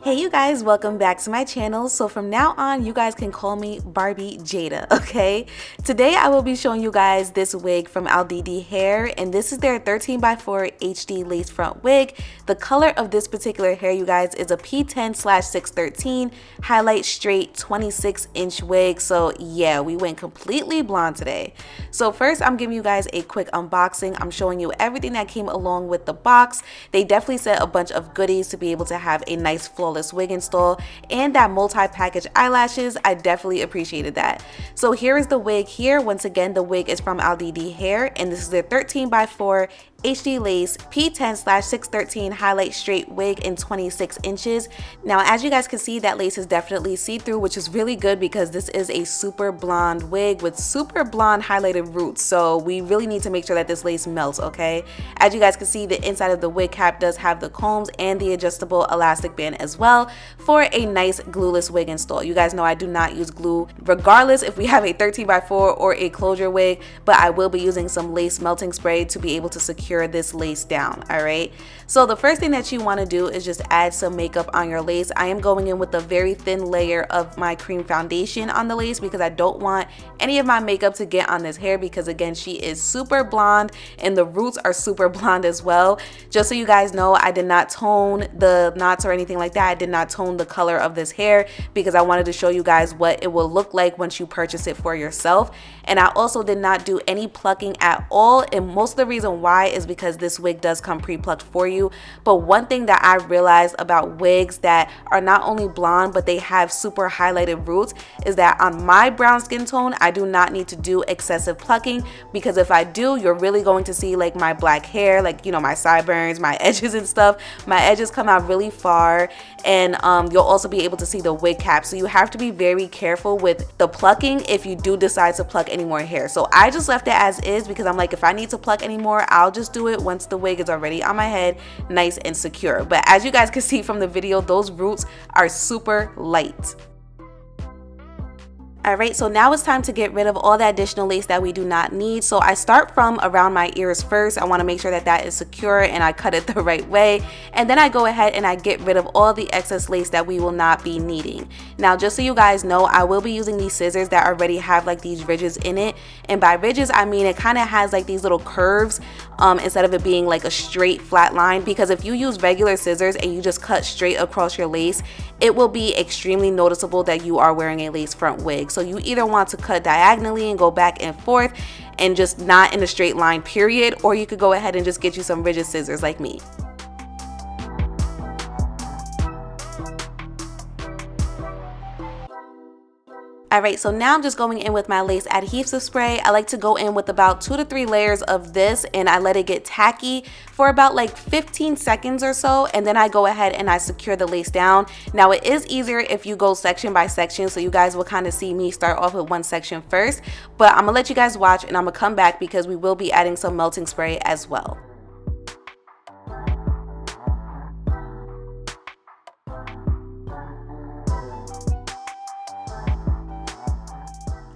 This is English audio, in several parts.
Hey you guys, welcome back to my channel. So from now on, you guys can call me Barbie Jada, okay? Today I will be showing you guys this wig from Alididi hair, and this is their 13x4 HD lace front wig. The color of this particular hair, you guys, is a P10/613 highlight straight 26-inch wig. So yeah, we went completely blonde today. So first, I'm giving you guys a quick unboxing. I'm showing you everything that came along with the box. They definitely sent a bunch of goodies to be able to have a nice flawless wig install, and that multi-package eyelashes. I definitely appreciated that. So here is the wig here. Once again, the wig is from Alididi hair, and this is their 13x4 HD lace P10/613 highlight straight wig in 26 inches. Now, as you guys can see, that lace is definitely see-through, which is really good because this is a super blonde wig with super blonde highlighted roots. So we really need to make sure that this lace melts, okay? As you guys can see, the inside of the wig cap does have the combs and the adjustable elastic band as well for a nice glueless wig install. You guys know I do not use glue regardless if we have a 13x4 or a closure wig, but I will be using some lace melting spray to be able to secure this lace down. All right, so the first thing that you want to do is just add some makeup on your lace. I am going in with a very thin layer of my cream foundation on the lace because I don't want any of my makeup to get on this hair, because again, she is super blonde and the roots are super blonde as well. Just so you guys know, I did not tone the knots or anything like that. I did not tone the color of this hair because I wanted to show you guys what it will look like once you purchase it for yourself. And I also did not do any plucking at all, and most of the reason why is because this wig does come pre-plucked for you. But one thing that I realized about wigs that are not only blonde but they have super highlighted roots is that on my brown skin tone, I do not need to do excessive plucking, because if I do, you're really going to see like my black hair, like, you know, my sideburns, my edges and stuff. My edges come out really far, and you'll also be able to see the wig cap. So you have to be very careful with the plucking if you do decide to pluck any more hair. So I just left it as is because I'm like, if I need to pluck any more, I'll just do it once the wig is already on my head, nice and secure. But as you guys can see from the video, those roots are super light. Alright, so now it's time to get rid of all that additional lace that we do not need. So I start from around my ears first. I want to make sure that that is secure and I cut it the right way. And then I go ahead and I get rid of all the excess lace that we will not be needing. Now, just so you guys know, I will be using these scissors that already have like these ridges in it. And by ridges, I mean it kind of has like these little curves instead of it being like a straight flat line. Because if you use regular scissors and you just cut straight across your lace, it will be extremely noticeable that you are wearing a lace front wig. So you either want to cut diagonally and go back and forth and just not in a straight line, period, or you could go ahead and just get you some rigid scissors like me. Alright, so now I'm just going in with my lace adhesive spray. I like to go in with about 2 to 3 layers of this, and I let it get tacky for about like 15 seconds or so, and then I go ahead and I secure the lace down. Now, it is easier if you go section by section, so you guys will kind of see me start off with one section first, but I'm gonna let you guys watch and I'm gonna come back because we will be adding some melting spray as well.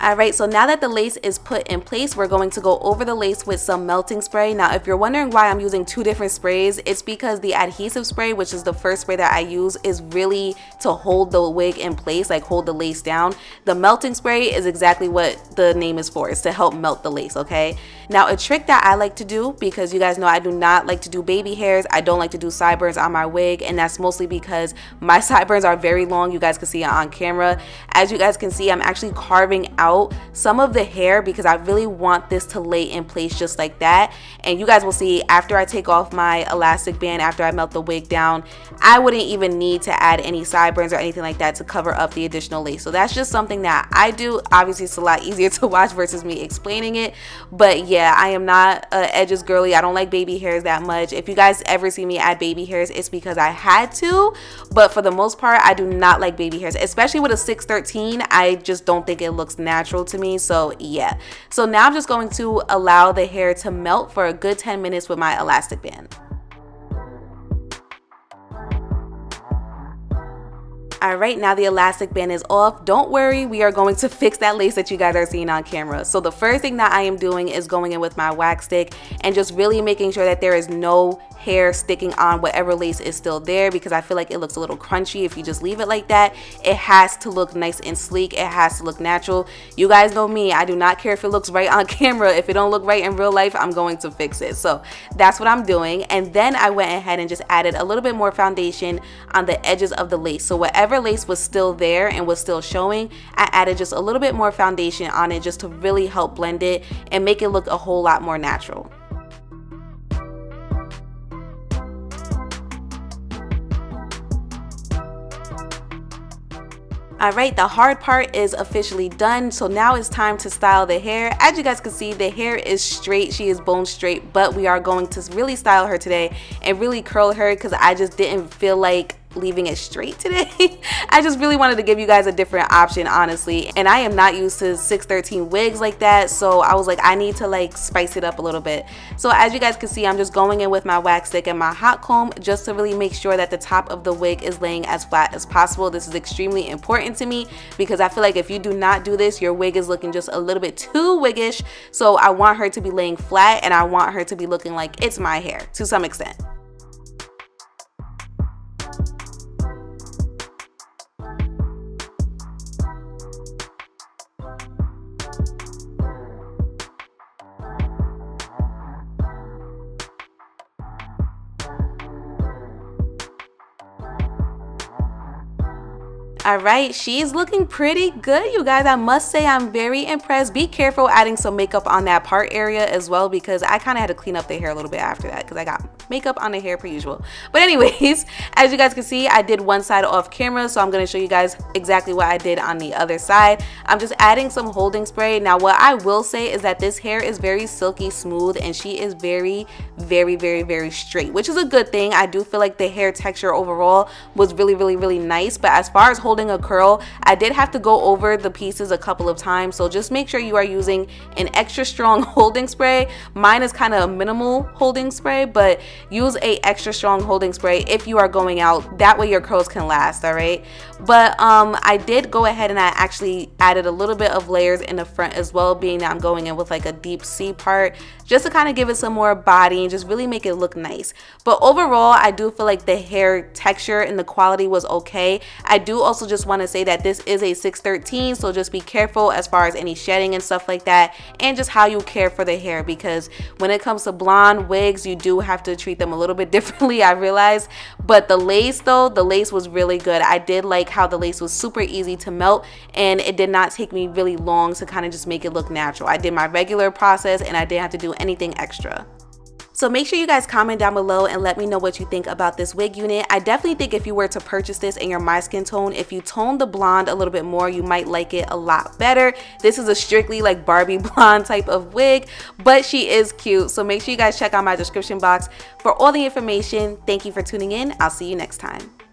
Alright, so now that the lace is put in place, we're going to go over the lace with some melting spray. Now, if you're wondering why I'm using 2 different sprays, it's because the adhesive spray, which is the first spray that I use, is really to hold the wig in place, like hold the lace down. The melting spray is exactly what the name is for. It's to help melt the lace, okay? Now, a trick that I like to do, because you guys know I do not like to do baby hairs, I don't like to do sideburns on my wig, and that's mostly because my sideburns are very long. You guys can see it on camera. As you guys can see, I'm actually carving out some of the hair because I really want this to lay in place just like that. And you guys will see after I take off my elastic band, after I melt the wig down, I wouldn't even need to add any sideburns or anything like that to cover up the additional lace. So that's just something that I do. Obviously, it's a lot easier to watch versus me explaining it, but yeah, I am not a edges girly. I don't like baby hairs that much. If you guys ever see me add baby hairs, it's because I had to, but for the most part, I do not like baby hairs, especially with a 613. I just don't think it looks natural to me. So yeah, so now I'm just going to allow the hair to melt for a good 10 minutes with my elastic band. All right, now the elastic band is off. Don't worry, we are going to fix that lace that you guys are seeing on camera. So the first thing that I am doing is going in with my wax stick and just really making sure that there is no hair sticking on whatever lace is still there, because I feel like it looks a little crunchy if you just leave it like that. It has to look nice and sleek. It has to look natural. You guys know me, I do not care if it looks right on camera. If it don't look right in real life, I'm going to fix it. So that's what I'm doing. And then I went ahead and just added a little bit more foundation on the edges of the lace. So whatever lace was still there and was still showing, I added just a little bit more foundation on it just to really help blend it and make it look a whole lot more natural. Alright, the hard part is officially done, so now it's time to style the hair. As you guys can see, the hair is straight, she is bone straight, but we are going to really style her today and really curl her because I just didn't feel like leaving it straight today. I just really wanted to give you guys a different option, honestly, and I am not used to 613 wigs like that, so I was like, I need to like spice it up a little bit. So as you guys can see, I'm just going in with my wax stick and my hot comb just to really make sure that the top of the wig is laying as flat as possible. This is extremely important to me because I feel like if you do not do this, your wig is looking just a little bit too wiggish. So I want her to be laying flat and I want her to be looking like it's my hair to some extent. Alright, she's looking pretty good, you guys. I must say I'm very impressed. Be careful adding some makeup on that part area as well, because I kind of had to clean up the hair a little bit after that because I got makeup on the hair per usual. But anyways, as you guys can see, I did one side off camera, so I'm going to show you guys exactly what I did on the other side. I'm just adding some holding spray. Now what I will say is that this hair is very silky smooth and she is very straight, which is a good thing. I do feel like the hair texture overall was really nice, but as far as holding a curl, I did have to go over the pieces a couple of times, so just make sure you are using an extra strong holding spray. Mine is kind of a minimal holding spray, but use a extra strong holding spray if you are going out, that way your curls can last. All right, but I did go ahead and I actually added a little bit of layers in the front as well, being that I'm going in with like a deep C part just to kind of give it some more body and just really make it look nice. But overall, I do feel like the hair texture and the quality was okay. I do also just want to say that this is a 613, so just be careful as far as any shedding and stuff like that, and just how you care for the hair, because when it comes to blonde wigs, you do have to treat them a little bit differently, I realized. But the lace though, the lace was really good. I did like how the lace was super easy to melt and it did not take me really long to kind of just make it look natural. I did my regular process and I didn't have to do anything extra. So make sure you guys comment down below and let me know what you think about this wig unit. I definitely think if you were to purchase this in your my skin tone, if you tone the blonde a little bit more, you might like it a lot better. This is a strictly like Barbie blonde type of wig, but she is cute. So make sure you guys check out my description box for all the information. Thank you for tuning in. I'll see you next time.